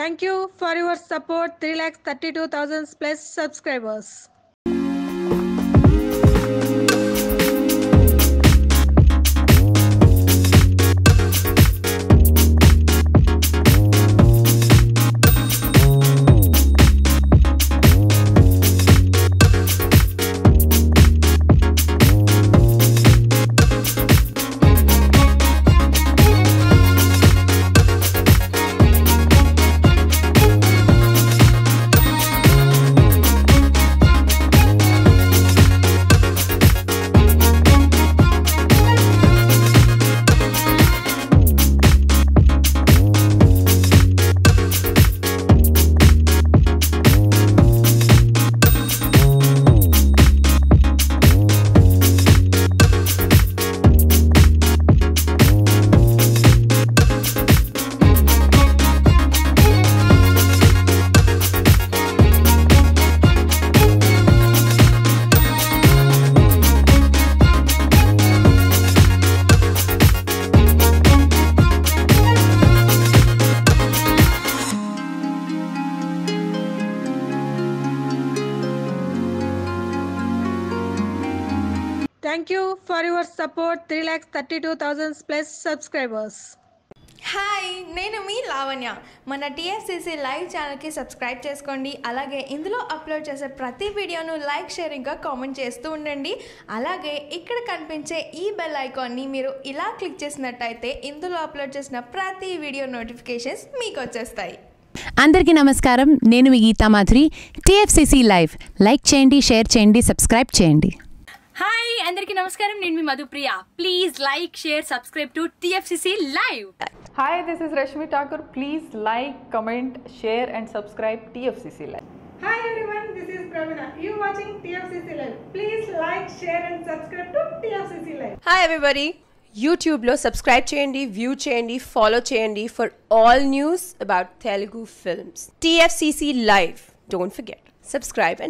Thank you for your support. 3,32,000 plus subscribers. Thank you for your support. 3,32,000 plus subscribers. Hi, నేను మీ లావణ్య. మన TFCC live ఛానల్కి subscribe చేసుకోండి. అలాగే ఇందులో అప్లోడ్ చేసే ప్రతి వీడియోను లైక్, షేర్ ఇంకా కామెంట్ చేస్తూ ఉండండి. అలాగే ఇక్కడ కనిపించే ఈ బెల్ ఐకాన్ని మీరు ఇలా క్లిక్ చేసినట్టయితే ఇందులో అప్లోడ్ చేసిన ప్రతి వీడియో నోటిఫికేషన్స్ మీకు వచ్చేస్తాయి. అందరికీ నమస్కారం. నేను మీ Geetha Madhuri. TFCC live like చేయండి, షేర్ చేయండి, సబ్స్క్రైబ్ చేయండి. హాయ్, అందరికీ నమస్కారం. నేను మీ Madhupriya. Please like, share, subscribe to TFCC live. Hi, this is Rashmi Thakur. Please like, comment, share and subscribe TFCC Live. Hi everyone, this is Pravina. You watching TFCC Live. Please like, share and subscribe to TFCC Live. Hi everybody, యూట్యూబ్లో subscribe చేయండి, view చేయండి, follow చేయండి for all news about Telugu films. TFCC Live. Don't forget, subscribe and